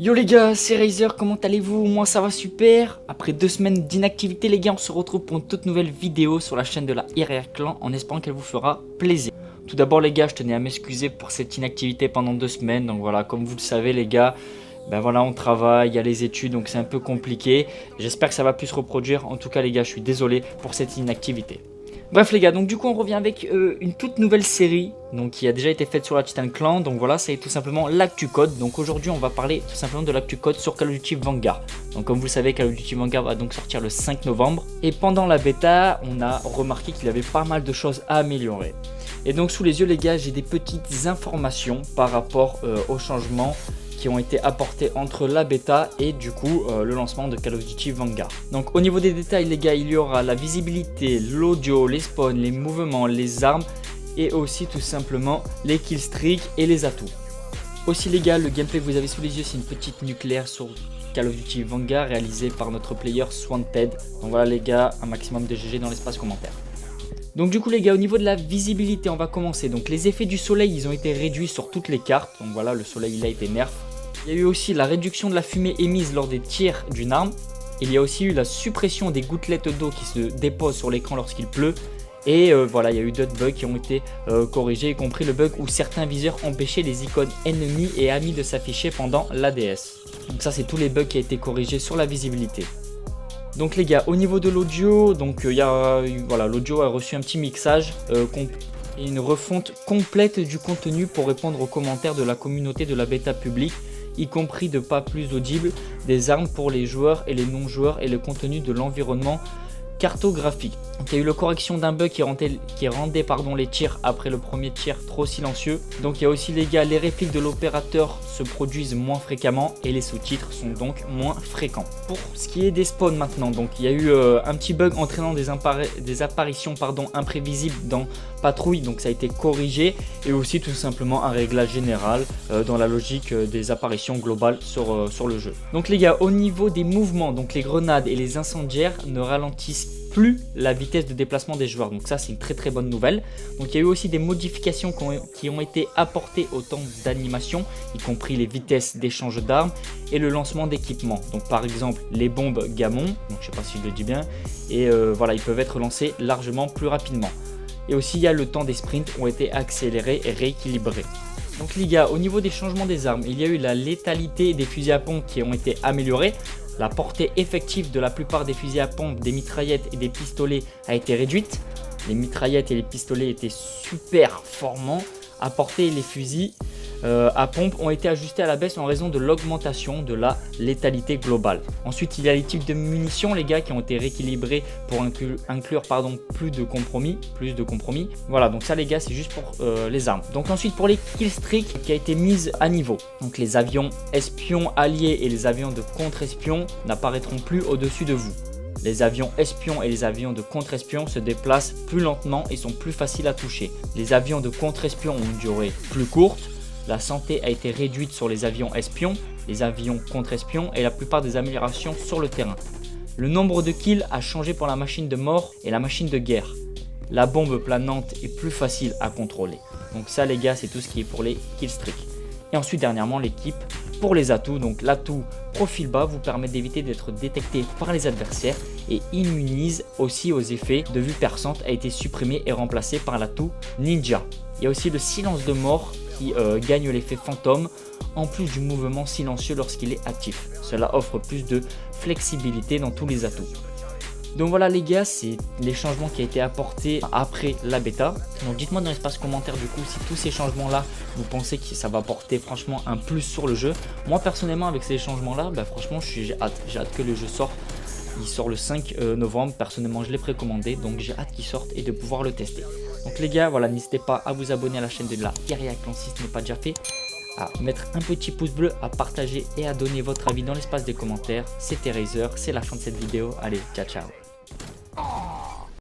Yo les gars, c'est Razer, comment allez-vous? Moi ça va super. Après 2 semaines d'inactivité les gars, on se retrouve pour une toute nouvelle vidéo sur la chaîne de la Irrière Clan en espérant qu'elle vous fera plaisir. Tout d'abord les gars, je tenais à m'excuser pour cette inactivité pendant 2 semaines. Donc voilà, comme vous le savez les gars, ben voilà, on travaille, il y a les études, donc c'est un peu compliqué. J'espère que ça va plus se reproduire. En tout cas les gars, je suis désolé pour cette inactivité. Bref les gars, donc du coup on revient avec une toute nouvelle série donc, qui a déjà été faite sur la Titan Clan. Donc voilà, c'est tout simplement l'Actu Code. Donc aujourd'hui on va parler tout simplement de l'Actu Code sur Call of Duty Vanguard. Donc comme vous le savez, Call of Duty Vanguard va donc sortir le 5 novembre. Et pendant la bêta, on a remarqué qu'il y avait pas mal de choses à améliorer. Et donc sous les yeux les gars, j'ai des petites informations par rapport aux changements qui ont été apportés entre la bêta et du coup le lancement de Call of Duty Vanguard. Donc au niveau des détails les gars, il y aura la visibilité, l'audio, les spawns, les mouvements, les armes et aussi tout simplement les killstreaks et les atouts. Aussi les gars, le gameplay que vous avez sous les yeux, c'est une petite nucléaire sur Call of Duty Vanguard réalisée par notre player Swanted. Donc voilà les gars, un maximum de GG dans l'espace commentaire. Donc du coup les gars, au niveau de la visibilité, on va commencer. Donc les effets du soleil, ils ont été réduits sur toutes les cartes. Donc voilà, le soleil il a été nerf. Il y a eu aussi la réduction de la fumée émise lors des tirs d'une arme. Il y a aussi eu la suppression des gouttelettes d'eau qui se déposent sur l'écran lorsqu'il pleut. Et voilà, il y a eu d'autres bugs qui ont été corrigés, y compris le bug où certains viseurs empêchaient les icônes ennemis et amis de s'afficher pendant l'ADS. Donc ça c'est tous les bugs qui ont été corrigés sur la visibilité. Donc les gars, au niveau de l'audio, donc voilà, l'audio a reçu un petit mixage et une refonte complète du contenu pour répondre aux commentaires de la communauté de la bêta publique, y compris de pas plus audible, des armes pour les joueurs et les non-joueurs et le contenu de l'environnement cartographique. Donc, il y a eu la correction d'un bug qui rendait les tirs après le premier tir trop silencieux. Donc il y a aussi les gars, les répliques de l'opérateur se produisent moins fréquemment et les sous-titres sont donc moins fréquents. Pour ce qui est des spawns maintenant, donc il y a eu un petit bug entraînant des apparitions imprévisibles dans Patrouille, donc ça a été corrigé, et aussi tout simplement un réglage général dans la logique des apparitions globales sur le jeu. Donc les gars, au niveau des mouvements, donc les grenades et les incendiaires ne ralentissent plus la vitesse de déplacement des joueurs, donc ça c'est une très bonne nouvelle. Donc il y a eu aussi des modifications qui ont été apportées au temps d'animation, y compris les vitesses d'échange d'armes et le lancement d'équipements. Donc par exemple les bombes Gamon, donc je sais pas si je le dis bien, et voilà, ils peuvent être lancés largement plus rapidement. Et aussi il y a le temps des sprints ont été accélérés et rééquilibrés. Donc les gars, au niveau des changements des armes, il y a eu la létalité des fusils à pompe qui ont été améliorés. La portée effective de la plupart des fusils à pompe, des mitraillettes et des pistolets a été réduite. Les mitraillettes et les pistolets étaient super performants. À portée, les fusils à pompe ont été ajustés à la baisse en raison de l'augmentation de la létalité globale. Ensuite, il y a les types de munitions les gars qui ont été rééquilibrés pour inclure plus de compromis. Voilà, donc ça les gars c'est juste pour les armes. Donc ensuite pour les killstreaks qui a été mise à niveau. Donc les avions espions alliés et les avions de contre-espions n'apparaîtront plus au-dessus de vous. Les avions espions et les avions de contre-espions se déplacent plus lentement et sont plus faciles à toucher. Les avions de contre-espions ont une durée plus courte. La santé a été réduite sur les avions espions, les avions contre-espions et la plupart des améliorations sur le terrain. Le nombre de kills a changé pour la machine de mort et la machine de guerre. La bombe planante est plus facile à contrôler. Donc ça les gars, c'est tout ce qui est pour les killstreaks. Et ensuite dernièrement l'équipe pour les atouts. Donc l'atout profil bas vous permet d'éviter d'être détecté par les adversaires et immunise aussi aux effets de vue perçante, a été supprimé et remplacé par l'atout ninja. Il y a aussi le silence de mort qui gagne l'effet fantôme en plus du mouvement silencieux lorsqu'il est actif. Cela offre plus de flexibilité dans tous les atouts. Donc voilà les gars, c'est les changements qui ont été apportés après la bêta. Donc dites-moi dans l'espace commentaire du coup si tous ces changements là vous pensez que ça va apporter franchement un plus sur le jeu. Moi personnellement avec ces changements là, franchement j'ai hâte que le jeu sorte. Il sort le 5 novembre, personnellement je l'ai précommandé, donc j'ai hâte qu'il sorte et de pouvoir le tester. Donc les gars, voilà, n'hésitez pas à vous abonner à la chaîne de la Irrière Clan si ce n'est pas déjà fait, à mettre un petit pouce bleu, à partager et à donner votre avis dans l'espace des commentaires. C'était Razer, c'est la fin de cette vidéo, allez, ciao ciao.